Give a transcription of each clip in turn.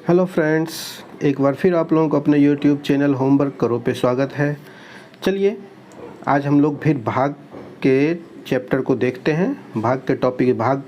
Hello friends, एक बार फिर आप लोगों को अपने यूट्यूब चैनल होमवर्क करो पे स्वागत है। चलिए आज हम लोग फिर भाग के चैप्टर को देखते हैं। भाग के टॉपिक भाग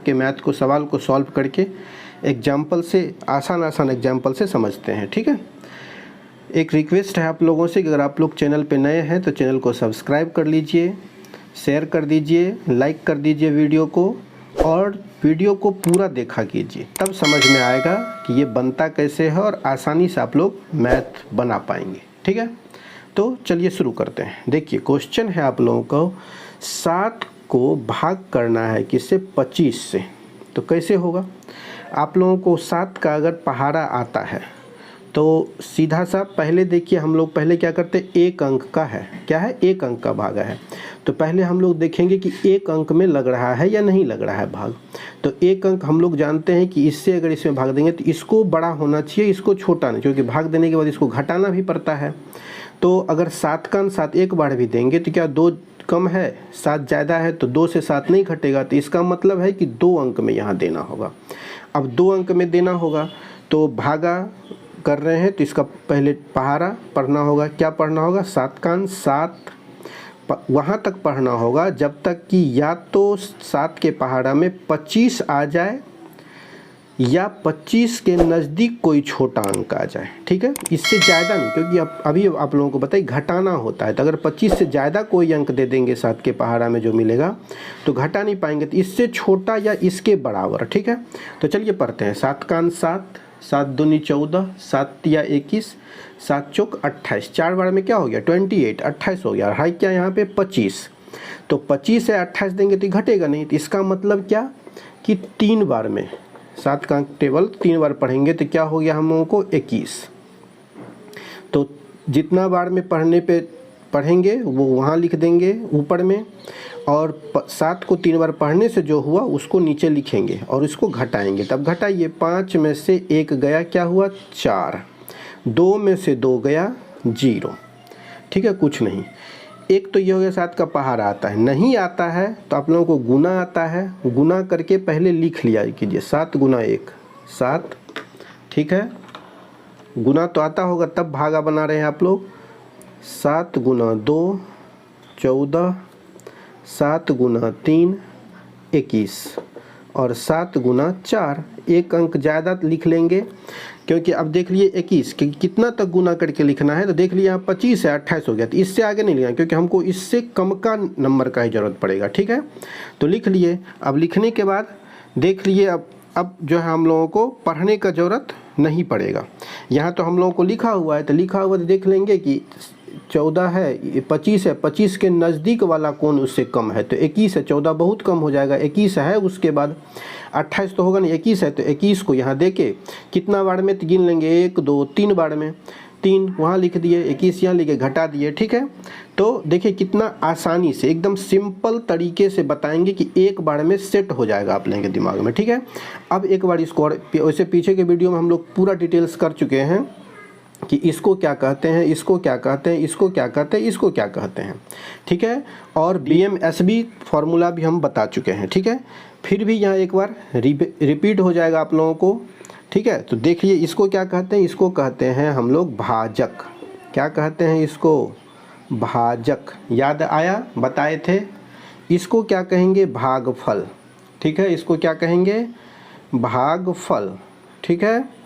के मैथ को सवाल को सॉल्व करके एग्जाम्पल से आसान एग्जाम्पल से समझते हैं। ठीक है, एक रिक्वेस्ट है आप लोगों से कि अगर आप लोग चैनल पे नए हैं तो चैनल को सब्सक्राइब कर लीजिए, शेयर कर दीजिए, लाइक कर दीजिए वीडियो को और वीडियो को पूरा देखा कीजिए, तब समझ में आएगा कि ये बनता कैसे है और आसानी से आप लोग मैथ बना पाएंगे। ठीक है, तो चलिए शुरू करते हैं। देखिए क्वेश्चन है आप लोगों को 7 को भाग करना है किससे, 25 से। तो कैसे होगा, आप लोगों को 7 का अगर पहाड़ा आता है तो सीधा सा पहले देखिए, हम लोग पहले क्या करते हैं, एक अंक का है, क्या है, एक अंक का भागा है। तो पहले हम लोग देखेंगे कि एक अंक में लग रहा है या नहीं लग रहा है भाग। तो एक अंक हम लोग जानते हैं कि इससे अगर इसमें भाग देंगे तो इसको बड़ा होना चाहिए, इसको छोटा नहीं, क्योंकि भाग देने के बाद इसको घटाना भी पड़ता है। तो अगर 7 का 7 एक बार भी देंगे तो क्या 2 कम है, 7 ज़्यादा है, तो 2 से 7 नहीं घटेगा। तो इसका मतलब है कि 2 अंक में यहाँ देना होगा। अब 2 अंक में देना होगा तो भागा कर रहे हैं तो इसका पहले पहाड़ा पढ़ना होगा। क्या पढ़ना होगा, 7 का 7 वहाँ तक पढ़ना होगा जब तक कि या तो 7 के पहाड़ा में 25 आ जाए या 25 के नज़दीक कोई छोटा अंक आ जाए। ठीक है, इससे ज़्यादा नहीं, क्योंकि अभी आप लोगों को बताइए घटाना होता है। तो अगर 25 से ज़्यादा कोई अंक दे देंगे 7 के पहाड़ा में जो मिलेगा तो घटा नहीं पाएंगे। तो इससे छोटा या इसके बराबर। ठीक है, तो चलिए पढ़ते हैं। 7 का 7, 7 दूनी 14, 7 या 21, 7 चौक 28, 4 बार में क्या हो गया 28, 28 हो गया। हाई क्या यहाँ पे 25, तो 25 से 28 देंगे तो घटेगा नहीं। तो इसका मतलब क्या कि 3 बार में 7 का टेबल 3 बार पढ़ेंगे तो क्या हो गया हम लोगों को 21। तो जितना बार में पढ़ेंगे वो वहाँ लिख देंगे ऊपर में, और 7 को 3 बार पढ़ने से जो हुआ उसको नीचे लिखेंगे और इसको घटाएंगे। तब घटाइए, 5 में से 1 गया, क्या हुआ 4, 2 में से 2 गया 0। ठीक है, कुछ नहीं। एक तो ये हो गया 7 का पहाड़ा आता है। नहीं आता है तो आप लोगों को गुना आता है, गुना करके पहले लिख लिया कीजिए, 7 गुना 1 7। ठीक है, गुना तो आता होगा तब भागा बना रहे हैं आप लोग। 7 गुना 2 14, 7 गुना 3 21 और 7 गुना 4, एक अंक ज़्यादा लिख लेंगे, क्योंकि अब देख लिए 21 कि कितना तक गुना करके लिखना है। तो देख लिए यहाँ 25 है, 28 हो गया। तो इससे आगे नहीं लिखना, क्योंकि हमको इससे कम का नंबर का ही ज़रूरत पड़ेगा। ठीक है, तो लिख लिए। अब लिखने के बाद देख लिए, अब जो है हम लोगों को पढ़ने का ज़रूरत नहीं पड़ेगा। यहाँ तो हम लोगों को लिखा हुआ है, तो लिखा हुआ तो देख लेंगे कि 14 है, 25 है, 25 के नज़दीक वाला कौन उससे कम है, तो 21 है। 14 बहुत कम हो जाएगा, 21 है, उसके बाद 28 तो होगा नहीं, 21 है। तो 21 को यहाँ दे के कितना बार में गिन लेंगे, 1 2 3 बार में, 3 वहाँ लिख दिए, 21 यहाँ लिखे, घटा दिए। ठीक है, तो देखिए कितना आसानी से एकदम सिंपल तरीके से बताएंगे कि एक बार में सेट हो जाएगा आप लोगों के दिमाग में। ठीक है, अब एक बार इसको, और वैसे पीछे के वीडियो में हम लोग पूरा डिटेल्स कर चुके हैं कि इसको क्या कहते हैं, इसको क्या कहते हैं, इसको क्या कहते हैं, इसको क्या कहते हैं। ठीक है, और BMSB फार्मूला भी हम बता चुके हैं। ठीक है, फिर भी यहाँ एक बार रिपीट हो जाएगा आप लोगों को। ठीक है, तो देखिए इसको क्या कहते हैं, इसको कहते हैं हम लोग भाजक। क्या कहते हैं इसको, भाजक। याद आया, बताए थे। इसको क्या कहेंगे, भागफल। ठीक है, इसको क्या कहेंगे, भागफल। ठीक है,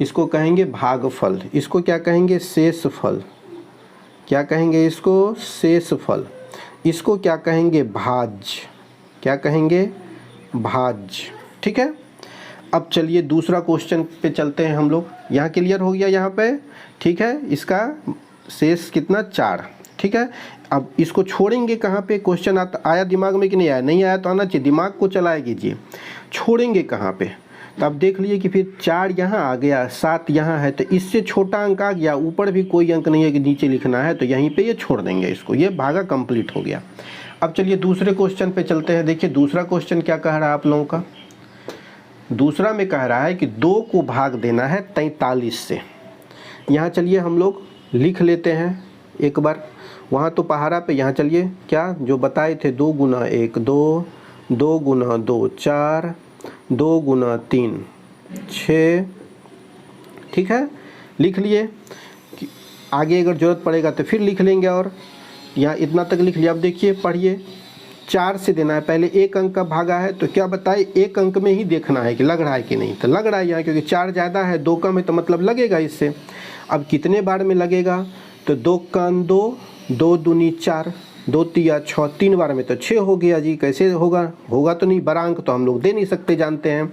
इसको कहेंगे भागफल। इसको क्या कहेंगे, शेषफल। क्या कहेंगे इसको, शेषफल। इसको क्या कहेंगे, भाज्य। क्या कहेंगे, भाज्य। ठीक है, अब चलिए दूसरा क्वेश्चन पे चलते हैं हम लोग। यहाँ क्लियर हो गया यहाँ पे। ठीक है, इसका शेष कितना, 4। ठीक है, अब इसको छोड़ेंगे कहाँ पे, क्वेश्चन आया दिमाग में कि नहीं आया, नहीं आया तो आना चाहिए, दिमाग को चलाया कीजिए। छोड़ेंगे कहाँ पे, तो अब देख लिए कि फिर 4 यहाँ आ गया, 7 यहाँ है, तो इससे छोटा अंक आ गया, ऊपर भी कोई अंक नहीं है कि नीचे लिखना है, तो यहीं पे ये छोड़ देंगे इसको, ये भागा कंप्लीट हो गया। अब चलिए दूसरे क्वेश्चन पे चलते हैं। देखिए दूसरा क्वेश्चन क्या कह रहा है आप लोगों का, दूसरा में कह रहा है कि 2 को भाग देना है 43 से। यहाँ चलिए हम लोग लिख लेते हैं एक बार, वहाँ तो पहाड़ा पे, यहाँ चलिए क्या जो बताए थे, 2 गुना 1 2, 2 गुना 2 4, 2 गुना 3 6, ठीक है, लिख लिए। आगे अगर ज़रूरत पड़ेगा तो फिर लिख लेंगे। और यहाँ इतना तक लिख लिया। अब देखिए, पढ़िए, 4 से देना है। पहले एक अंक का भागा है तो क्या बताए, एक अंक में ही देखना है कि लग रहा है कि नहीं। तो लग रहा है यहाँ, क्योंकि 4 ज़्यादा है 2 कम है तो मतलब लगेगा इससे। अब कितने बार में लगेगा, तो 2 का 2, 2 दूनी 4, 2 तिया 6, 3 बार में तो 6 हो गया जी। कैसे होगा, होगा तो नहीं, बड़ा अंक तो हम लोग दे नहीं सकते, जानते हैं।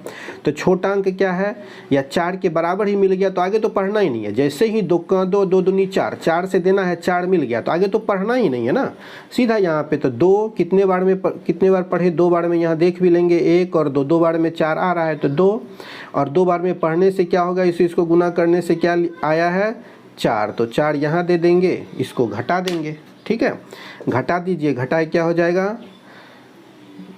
तो छोटा अंक क्या है, या 4 के बराबर ही मिल गया तो आगे तो पढ़ना ही नहीं है। जैसे ही 2 का 2, 2 दूनी 4, 4 से देना है, 4 मिल गया तो आगे तो पढ़ना ही नहीं है ना, सीधा यहाँ पे। तो 2 कितने बार में कितने बार पढ़े, 2 बार में यहाँ देख भी लेंगे, 1 और 2, 2 बार में 4 आ रहा है तो 2, और 2 बार में पढ़ने से क्या होगा, इसको गुना करने से क्या आया है, 4। तो 4 यहाँ दे देंगे, इसको घटा देंगे, ठीक है, घटा दीजिए। घटाए क्या हो जाएगा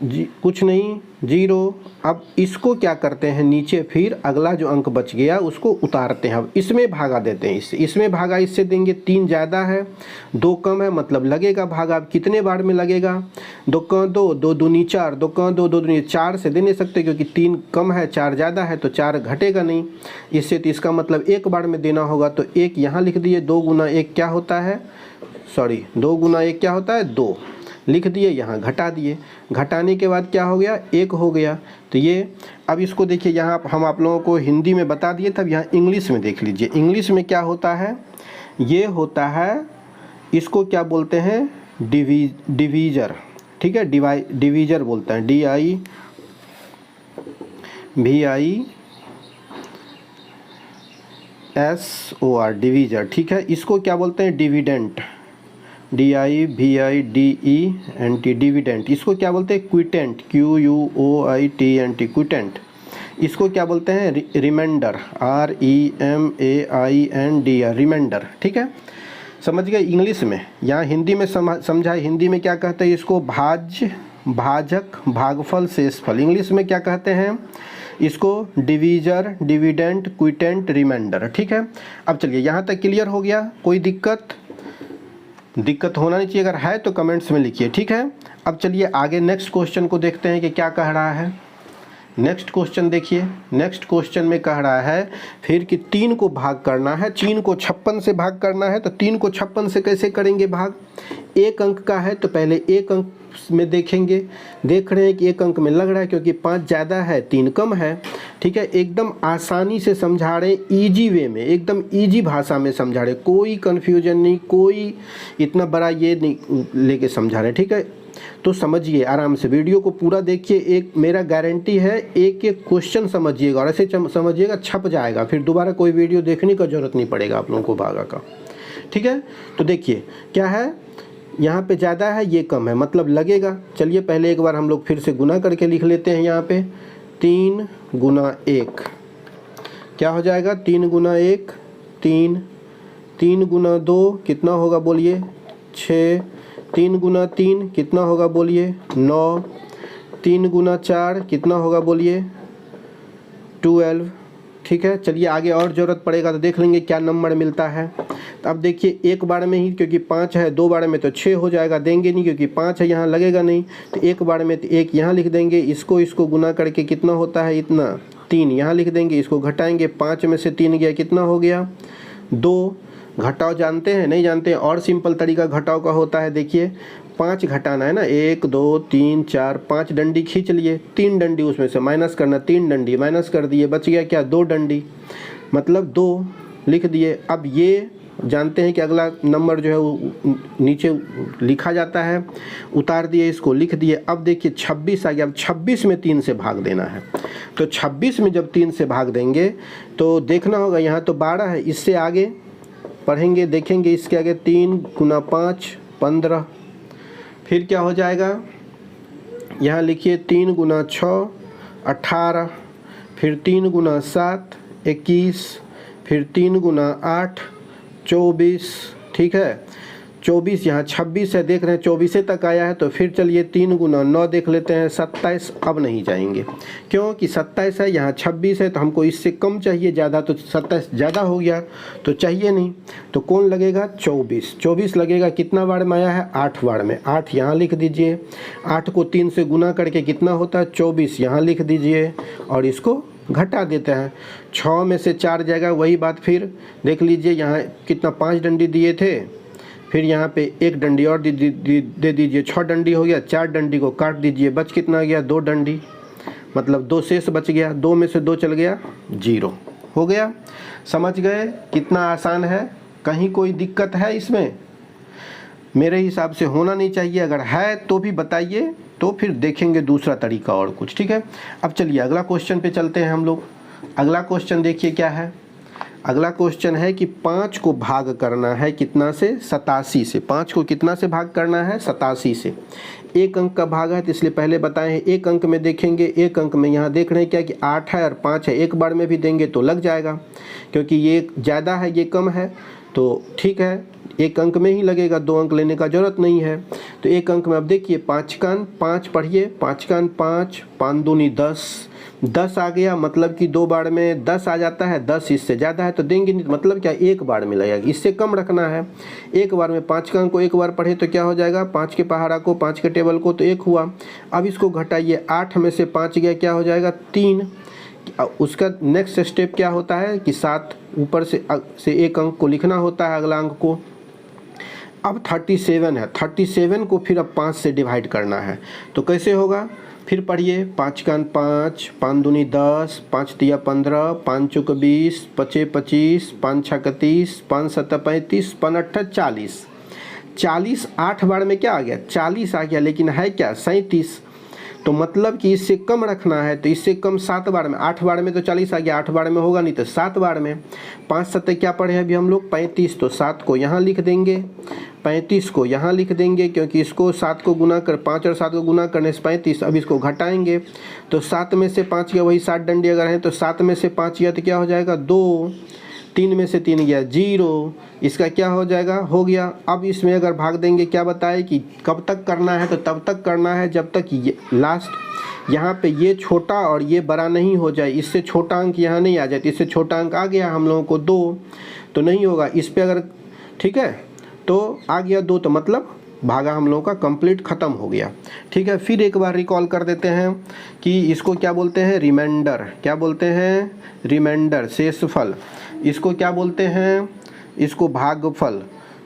जी, कुछ नहीं, 0। अब इसको क्या करते हैं, नीचे फिर अगला जो अंक बच गया उसको उतारते हैं। अब इसमें भागा देते हैं, इसमें भागा इससे देंगे। 3 ज़्यादा है 2 कम है, मतलब लगेगा भागा। अब कितने बार में लगेगा, 2 का 2, 2 दूनी 4, 2 का 2, 2 दूनी 4 से दे नहीं सकते क्योंकि 3 कम है 4 ज़्यादा है, तो 4 घटेगा नहीं इससे। तो इसका मतलब एक बार में देना होगा। तो 1 यहाँ लिख दिए। 2 गुना 1 क्या होता है, 2 गुना 1 क्या होता है, 2 लिख दिए। यहाँ घटा दिए। घटाने के बाद क्या हो गया, 1 हो गया। तो ये, अब इसको देखिए, यहाँ हम आप लोगों को हिंदी में बता दिए, तब यहाँ इंग्लिश में देख लीजिए। इंग्लिश में क्या होता है, ये होता है, इसको क्या बोलते हैं, डिवीज़र, ठीक है, डिवीज़र बोलते हैं, DIVISOR, डिवीज़र, ठीक है। इसको क्या बोलते हैं, डिविडेंट, DIVIDENT, डिविडेंट। इसको क्या बोलते हैं, क्विटेंट, QUOITNT, क्विटेंट। इसको क्या बोलते हैं, रिमाइंडर, REMAINDR, रिमाइंडर, ठीक है, समझ गए। इंग्लिश में, यहाँ हिंदी में समझा। हिंदी में क्या कहते हैं इसको, भाजक, भागफल, शेषफल। इंग्लिश में क्या कहते हैं इसको, डिवीज़र, डिविडेंट, क्विटेंट, रिमाइंडर, ठीक है। अब चलिए, यहाँ तक क्लियर हो गया, कोई दिक्कत होना नहीं चाहिए। अगर है तो कमेंट्स में लिखिए, ठीक है। अब चलिए आगे नेक्स्ट क्वेश्चन को देखते हैं कि क्या कह रहा है। नेक्स्ट क्वेश्चन देखिए। नेक्स्ट क्वेश्चन में कह रहा है फिर कि 3 को भाग करना है, 3 को 56 से भाग करना है। तो 3 को 56 से कैसे करेंगे भाग, एक अंक का है तो पहले एक अंक में देखेंगे। देख रहे हैं कि एक अंक में लग रहा है क्योंकि 5 ज़्यादा है 3 कम है, ठीक है। एकदम आसानी से समझा रहे, इजी वे में, एकदम इजी भाषा में समझा रहे, कोई कन्फ्यूजन नहीं, कोई इतना बड़ा ये नहीं लेके समझा रहे, ठीक है। तो समझिए आराम से, वीडियो को पूरा देखिए। एक मेरा गारंटी है, एक एक क्वेश्चन समझिएगा और ऐसे समझिएगा, छप जाएगा, फिर दोबारा कोई वीडियो देखने का जरूरत नहीं पड़ेगा आप लोगों को भागा का, ठीक है। तो देखिए क्या है, यहाँ पे ज़्यादा है, ये कम है, मतलब लगेगा। चलिए पहले एक बार हम लोग फिर से गुना करके लिख लेते हैं। यहाँ पे 3 गुना 1 क्या हो जाएगा, 3 गुना 1 3, 3 गुना 2 कितना होगा बोलिए, 6, 3 गुना 3 कितना होगा बोलिए, 9, 3 गुना 4 कितना होगा बोलिए, 12, ठीक है। चलिए आगे और ज़रूरत पड़ेगा तो देख लेंगे क्या नंबर मिलता है। तो अब देखिए एक बार में ही, क्योंकि 5 है, 2 बार में तो 6 हो जाएगा, देंगे नहीं क्योंकि 5 है, यहाँ लगेगा नहीं। तो एक बार में तो 1 यहाँ लिख देंगे, इसको गुना करके कितना होता है, इतना, 3 यहाँ लिख देंगे, इसको घटाएंगे, 5 में से 3 गया, कितना हो गया, 2। घटाव जानते हैं, नहीं जानते हैं, और सिंपल तरीका घटाव का होता है। देखिए 5 घटाना है ना, 1 2 3 4 5 डंडी खींच लिए, 3 डंडी उसमें से माइनस करना, 3 डंडी माइनस कर दिए, बच गया क्या, 2 डंडी, मतलब 2 लिख दिए। अब ये जानते हैं कि अगला नंबर जो है वो नीचे लिखा जाता है, उतार दिए, इसको लिख दिए। अब देखिए 26 आ गया। अब 26 में 3 से भाग देना है। तो 26 में जब 3 से भाग देंगे तो देखना होगा, यहाँ तो 12 है, इससे आगे पढ़ेंगे, देखेंगे, इसके आगे 3 गुना 5 15, फिर क्या हो जाएगा, यहाँ लिखिए 3 गुना 6 18, फिर 3 गुना 7 21, फिर 3 गुना 8 24, ठीक है। 24 यहाँ 26 है, देख रहे हैं 24 तक आया है। तो फिर चलिए 3 गुना 9 देख लेते हैं, 27। अब नहीं जाएंगे क्योंकि 27 है, यहाँ 26 है, तो हमको इससे कम चाहिए, ज़्यादा, तो 27 ज़्यादा हो गया तो चाहिए नहीं। तो कौन लगेगा, 24 लगेगा। कितना बार में आया है, 8 बार में। 8 यहाँ लिख दीजिए, 8 को 3 से गुना करके कितना होता है, 24 यहाँ लिख दीजिए और इसको घटा देते हैं। 6 में से 4 जाएगा, वही बात फिर देख लीजिए यहाँ कितना 5 डंडी दिए थे, फिर यहाँ पे 1 डंडी और दे दीजिए, 6 डंडी हो गया। 4 डंडी को काट दीजिए, बच कितना गया 2 डंडी, मतलब 2 शेष बच गया, 2 में से 2 चल गया 0 हो गया। समझ गए कितना आसान है? कहीं कोई दिक्कत है इसमें? मेरे हिसाब से होना नहीं चाहिए, अगर है तो भी बताइए, तो फिर देखेंगे दूसरा तरीका और कुछ। ठीक है, अब चलिए अगला क्वेश्चन पे चलते हैं हम लोग। अगला क्वेश्चन देखिए क्या है। अगला क्वेश्चन है कि 5 को भाग करना है कितना से? 87 से। 5 को कितना से भाग करना है? 87 से। 1 अंक का भाग है तो इसलिए पहले बताए हैं 1 अंक में देखेंगे। 1 अंक में यहाँ देख रहे हैं क्या कि 8 है और 5 है, एक बार में भी देंगे तो लग जाएगा, क्योंकि ये ज़्यादा है ये कम है, तो ठीक है 1 अंक में ही लगेगा, 2 अंक लेने का ज़रूरत नहीं है। तो 1 अंक में अब देखिए 5 कान 5 पढ़िए, 5 कान 5, 5 दूनी 10, 10 आ गया, मतलब कि 2 बार में 10 आ जाता है। 10 इससे ज़्यादा है तो देंगे नहीं, मतलब क्या 1 बार में लगेगा, इससे कम रखना है। 1 बार में 5 का अंक को 1 बार पढ़े तो क्या हो जाएगा? 5 के पहाड़ा को, 5 के टेबल को, तो 1 हुआ। अब इसको घटाइए, 8 में से 5 गया, क्या हो जाएगा? 3। उसका नेक्स्ट स्टेप क्या होता है कि 7 ऊपर से 1 अंक को लिखना होता है, अगला अंक को। अब 37 है, 37 को फिर अब 5 से डिवाइड करना है, तो कैसे होगा? फिर पढ़िए, 5 कान 5, 5 दूनी 10, 5 तिया 15, 5 चौक 20, 5 25, 5 छक 30, 5 सत्ता 35, 5 अट्ठा 40। 40 8 बार में क्या आ गया? 40 आ गया, लेकिन है क्या? 37। तो मतलब कि इससे कम रखना है, तो इससे कम 7 बार में। 8 बार में तो 40 आ गया, 8 बार में होगा नहीं, तो 7 बार में। 5 सत्ते क्या पढ़े अभी हम लोग? 35, तो 7 को यहाँ लिख देंगे, 35 को यहाँ लिख देंगे, क्योंकि इसको 7 को गुना कर 5 और 7 को गुना करने से 35। अब इसको घटाएंगे तो 7 में से 5 गया, वही 7 डंडी अगर है तो 7 में से 5 गया तो क्या हो जाएगा? 2। 3 में से 3 गया 0, इसका क्या हो जाएगा? हो गया। अब इसमें अगर भाग देंगे, क्या बताए कि कब तक करना है? तो तब तक करना है जब तक ये लास्ट यहाँ पे ये छोटा और ये बड़ा नहीं हो जाए। इससे छोटा अंक यहाँ नहीं आ जाए, तो इससे छोटा अंक आ गया हम लोगों को 2, तो नहीं होगा इस पे अगर, ठीक है, तो आ गया 2, तो मतलब भागा हम लोगों का कंप्लीट ख़त्म हो गया। ठीक है, फिर एक बार रिकॉल कर देते हैं कि इसको क्या बोलते हैं? रिमाइंडर। क्या बोलते हैं? रिमाइंडर, शेषफल। इसको क्या बोलते हैं? इसको भागफल।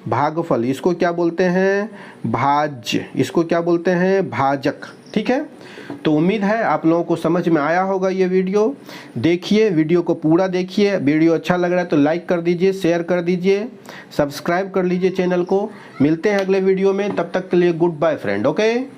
भागफल। इसको क्या बोलते हैं? भाज्य। इसको क्या बोलते हैं? भाजक। ठीक है, तो उम्मीद है आप लोगों को समझ में आया होगा ये वीडियो। देखिए, वीडियो को पूरा देखिए। वीडियो अच्छा लग रहा है तो लाइक कर दीजिए, शेयर कर दीजिए, सब्सक्राइब कर लीजिए चैनल को। मिलते हैं अगले वीडियो में, तब तक के लिए गुड बाय फ्रेंड। ओके।